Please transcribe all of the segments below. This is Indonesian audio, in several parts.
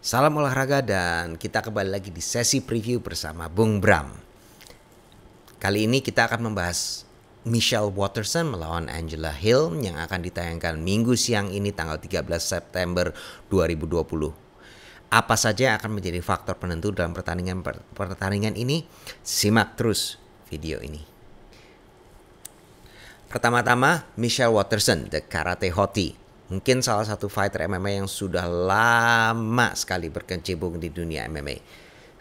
Salam olahraga dan kita kembali lagi di sesi preview bersama Bung Bram. Kali ini kita akan membahas Michelle Waterson melawan Angela Hill yang akan ditayangkan minggu siang ini tanggal 13 September 2020. Apa saja yang akan menjadi faktor penentu dalam pertandingan ini? Simak terus video ini. Pertama-tama, Michelle Waterson, the Karate Hottie. Mungkin salah satu fighter MMA yang sudah lama sekali berkecimpung di dunia MMA.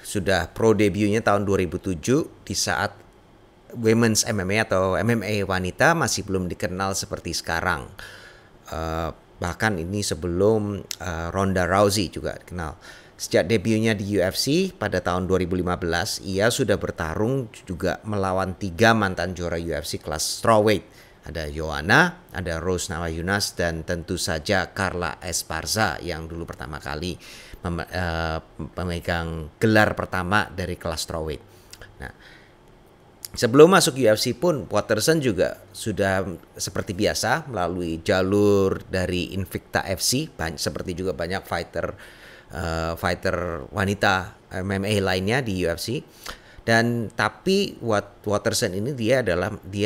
Sudah pro debutnya tahun 2007 di saat Women's MMA atau MMA wanita masih belum dikenal seperti sekarang. Bahkan ini sebelum Ronda Rousey juga dikenal. Sejak debutnya di UFC pada tahun 2015, ia sudah bertarung juga melawan 3 mantan juara UFC kelas strawweight. Ada Joanna, ada Rose Namajunas, dan tentu saja Carla Esparza yang dulu pertama kali memegang gelar pertama dari kelas strawweight. Nah, sebelum masuk UFC pun Waterson juga sudah seperti biasa melalui jalur dari Invicta FC, seperti juga banyak fighter wanita MMA lainnya di UFC. Dan tapi Waterson ini dia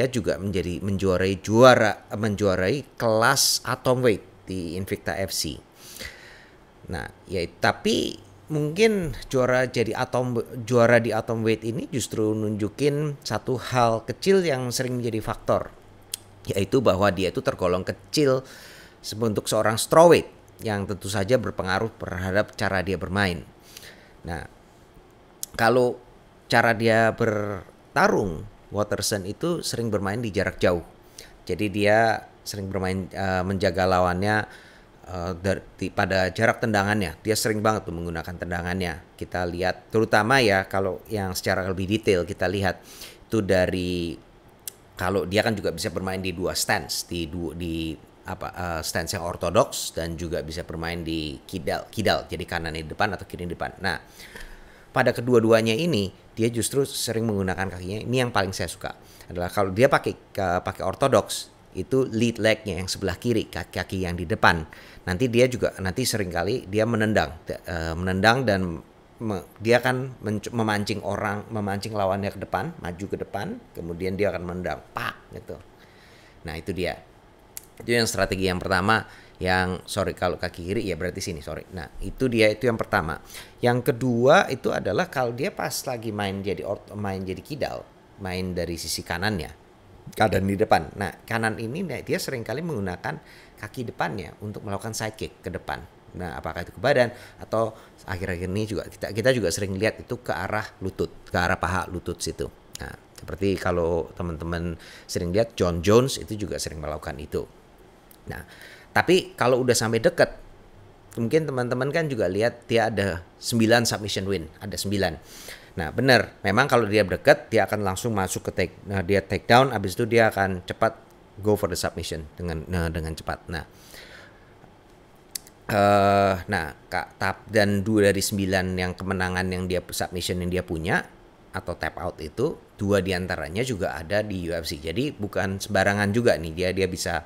juga menjuarai kelas atomweight di Invicta FC. Nah, ya tapi mungkin juara di atomweight ini justru nunjukin satu hal kecil yang sering menjadi faktor, yaitu bahwa dia itu tergolong kecil untuk seorang strawweight yang tentu saja berpengaruh terhadap cara dia bermain. Nah, kalau cara dia bertarung, Waterson itu sering bermain di jarak jauh. Jadi dia sering bermain menjaga lawannya pada jarak tendangannya. Dia sering banget menggunakan tendangannya. Kita lihat terutama ya kalau yang secara lebih detail kita lihat itu dari kalau dia kan juga bisa bermain di dua stance, di stance yang ortodoks dan juga bisa bermain di kidal. Jadi kanan di depan atau kiri di depan. Nah, pada kedua-duanya ini dia justru sering menggunakan kakinya. Ini yang paling saya suka adalah kalau dia pakai ortodoks itu lead legnya yang sebelah kiri, kaki yang di depan. Nanti sering kali dia menendang dan dia akan memancing lawannya ke depan, maju ke depan, kemudian dia akan menendang, pak gitu. Nah itu dia. Itu yang strategi yang pertama. Kalau kaki kiri ya berarti sini, Nah, itu yang pertama. Yang kedua itu adalah kalau dia pas lagi main jadi kidal, main dari sisi kanannya, kanan di depan. Nah, kanan ini dia seringkali menggunakan kaki depannya untuk melakukan side kick ke depan. Nah, apakah itu ke badan atau akhir-akhir ini juga kita juga sering lihat itu ke arah lutut, ke arah paha lutut situ. Nah, seperti kalau teman-teman sering lihat John Jones itu juga sering melakukan itu. Nah, tapi kalau udah sampai dekat, mungkin teman-teman kan juga lihat dia ada 9 submission win, ada 9. Nah benar, memang kalau dia dekat dia akan langsung masuk ke dia take down, abis itu dia akan cepat go for the submission dengan cepat. Dan 2 dari 9 yang kemenangan yang dia submission yang dia punya atau tap out itu 2 diantaranya juga ada di UFC. Jadi bukan sembarangan juga nih dia bisa.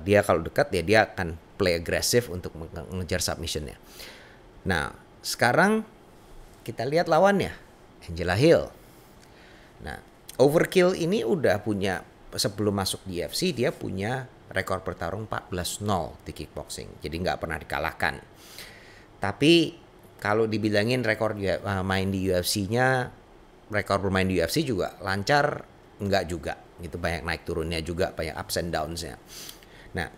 Dia kalau dekat dia akan play agresif untuk mengejar submissionnya. Nah sekarang kita lihat lawannya Angela Hill. Nah Overkill ini udah punya sebelum masuk di UFC dia punya rekor bertarung 14-0 di kickboxing. Jadi nggak pernah dikalahkan. Tapi kalau dibilangin rekor main di UFC-nya, rekor bermain di UFC juga lancar, enggak juga. Gitu banyak naik turunnya juga, banyak ups and downs-nya. Nah,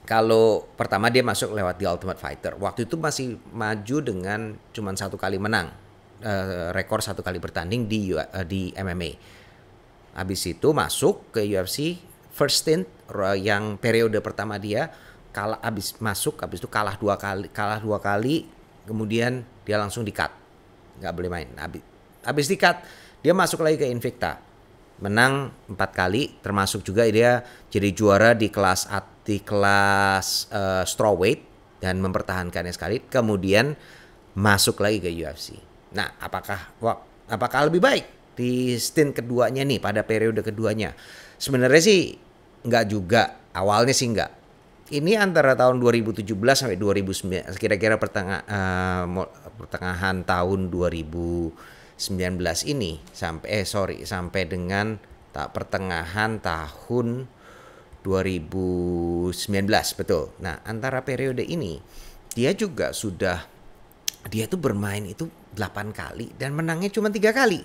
kalau pertama dia masuk lewat The Ultimate Fighter, waktu itu masih maju dengan cuma 1 kali menang, rekor 1 kali bertanding di MMA. Habis itu masuk ke UFC first stint yang periode pertama dia habis itu kalah dua kali, kemudian dia langsung di-cut, nggak boleh main. Habis di-cut dia masuk lagi ke Invicta. Menang 4 kali, termasuk juga dia jadi juara di kelas strawweight dan mempertahankannya sekali. Kemudian masuk lagi ke UFC. Nah, apakah lebih baik di stint keduanya nih pada periode keduanya? Sebenarnya sih enggak juga, awalnya sih enggak. ini antara tahun 2017 sampai 2009, kira-kira pertengahan tahun 2019 ini sampai dengan pertengahan tahun 2019, betul. Nah, antara periode ini dia tuh bermain itu 8 kali dan menangnya cuma 3 kali.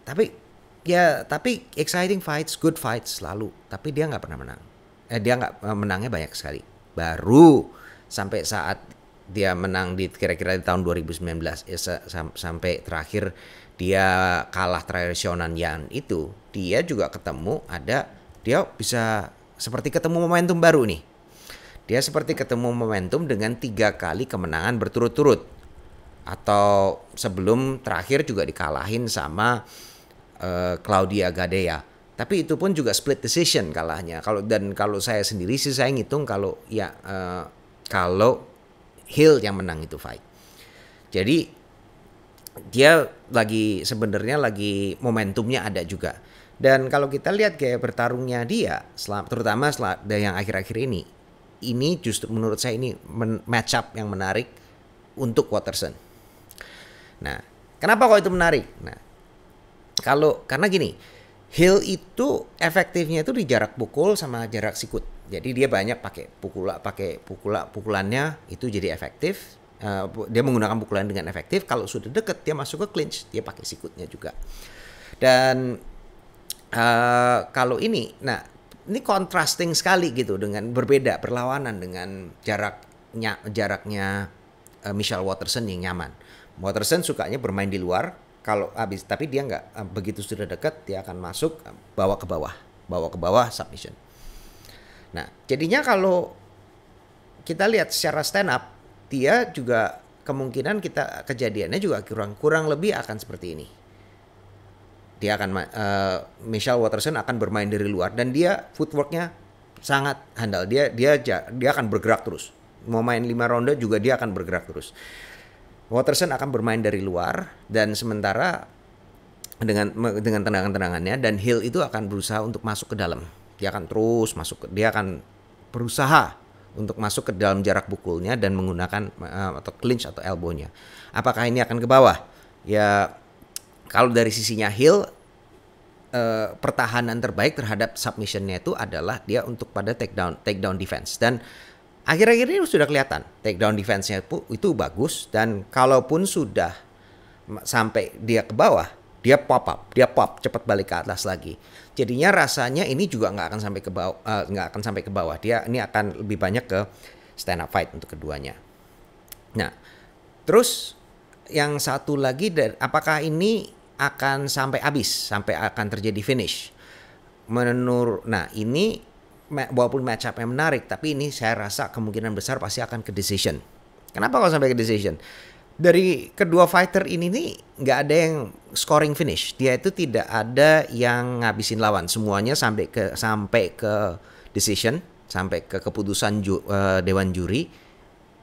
Tapi exciting fights, good fights selalu. Tapi dia nggak pernah menang. Dia nggak menangnya banyak sekali. Baru sampai saat dia menang di kira-kira di tahun 2019 sampai terakhir dia kalah terakhir Xiaonan Yan itu, dia juga dia bisa seperti ketemu momentum baru nih. Dia seperti ketemu momentum dengan 3 kali kemenangan berturut-turut. Atau sebelum terakhir juga dikalahin sama Claudia Gadea. Tapi itu pun juga split decision kalahnya. Kalau saya sendiri sih saya ngitung kalau Hill yang menang itu fight. Jadi dia sebenarnya lagi momentumnya ada juga. Dan kalau kita lihat kayak bertarungnya dia, terutama yang akhir-akhir ini justru menurut saya ini match up yang menarik untuk Waterson. Nah, kenapa kok itu menarik? Nah, karena gini, Hill itu efektifnya itu di jarak pukul sama jarak sikut. Jadi dia banyak pakai pukulannya itu jadi efektif. Dia menggunakan pukulan dengan efektif. Kalau sudah deket dia masuk ke clinch, dia pakai sikutnya juga. Dan kalau ini contrasting sekali gitu, dengan berbeda, berlawanan dengan jaraknya Michelle Waterson yang nyaman. Waterson sukanya bermain di luar. Tapi dia nggak, begitu sudah dekat dia akan masuk bawa ke bawah submission. Nah, jadinya kalau kita lihat secara stand up, dia juga kemungkinan kejadiannya juga kurang lebih akan seperti ini. Dia Michelle Waterson akan bermain dari luar dan dia footworknya sangat handal. Dia akan bergerak terus. Mau main 5 ronde juga dia akan bergerak terus. Waterson akan bermain dari luar dan sementara dengan tendangan-tendangannya, dan Hill itu akan berusaha untuk masuk ke dalam. Dia akan terus dia akan berusaha untuk masuk ke dalam jarak pukulnya dan menggunakan atau clinch atau elbow-nya. Apakah ini akan ke bawah? Ya, kalau dari sisinya Hill, pertahanan terbaik terhadap submission-nya itu adalah dia untuk pada takedown defense, dan akhir-akhir ini sudah kelihatan takedown defense-nya itu bagus, dan kalaupun sudah sampai dia ke bawah, dia pop cepat balik ke atas lagi. Jadinya rasanya ini juga nggak akan sampai ke bawah, ini akan lebih banyak ke stand up fight untuk keduanya. Nah, terus yang satu lagi, apakah ini akan sampai habis, sampai akan terjadi finish? Ini walaupun match up yang menarik, tapi ini saya rasa kemungkinan besar pasti akan ke decision. Kenapa kalau sampai ke decision? Dari kedua fighter ini nih nggak ada yang scoring finish. Dia itu tidak ada yang ngabisin lawan. Semuanya sampai ke decision, sampai ke keputusan dewan juri.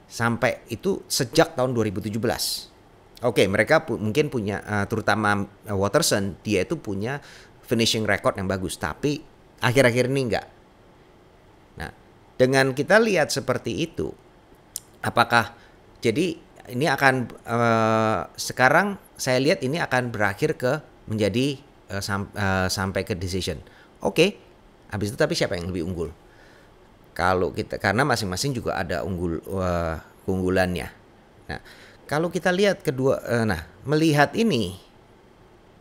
Sampai itu sejak tahun 2017. Oke, mereka mungkin punya, terutama Waterson, dia itu punya finishing record yang bagus. Tapi akhir-akhir ini enggak. Nah, dengan kita lihat seperti itu, apakah jadi ini akan sekarang saya lihat ini akan berakhir ke menjadi sampai ke decision. Oke, habis itu tapi siapa yang lebih unggul? Kalau karena masing-masing juga ada keunggulannya. Nah, kalau kita lihat melihat ini,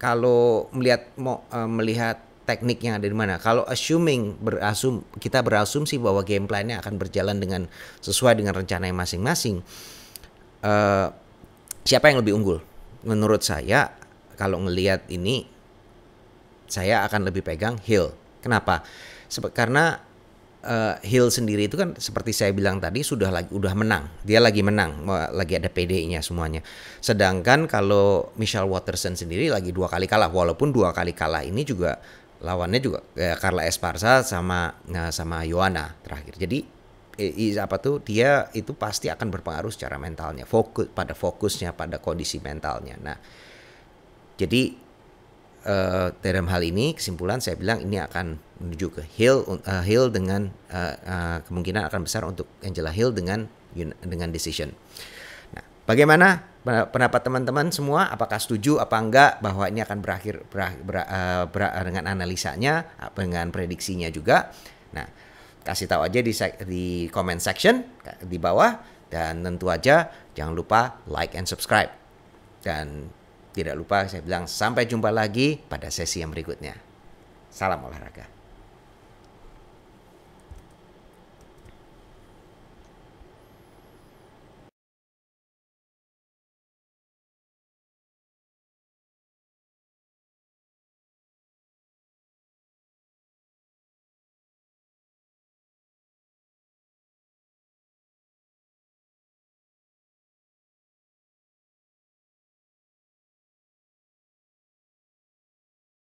kalau melihat teknik yang ada di mana, kalau kita berasumsi bahwa game plan-nya akan berjalan sesuai dengan rencana yang masing-masing, siapa yang lebih unggul? Menurut saya, kalau ngelihat ini, saya akan lebih pegang Hill. Kenapa? Karena Hill sendiri itu kan seperti saya bilang tadi udah menang. Dia lagi menang, lagi ada PD-nya semuanya. Sedangkan kalau Michelle Waterson sendiri lagi 2 kali kalah, walaupun 2 kali kalah ini juga lawannya juga Carla Esparza sama Joanna terakhir. Jadi dia itu pasti akan berpengaruh secara mentalnya, fokusnya pada kondisi mentalnya. Nah, jadi dalam hal ini kesimpulan saya bilang ini akan menuju ke Hill dengan kemungkinan akan besar untuk Angela Hill dengan decision. Nah, bagaimana pendapat teman-teman semua? Apakah setuju apa enggak bahwa ini akan berakhir dengan analisanya, dengan prediksinya juga? Nah, kasih tahu aja di comment section di bawah, dan tentu aja jangan lupa like and subscribe. Dan tidak lupa saya bilang sampai jumpa lagi pada sesi yang berikutnya. Salam olahraga.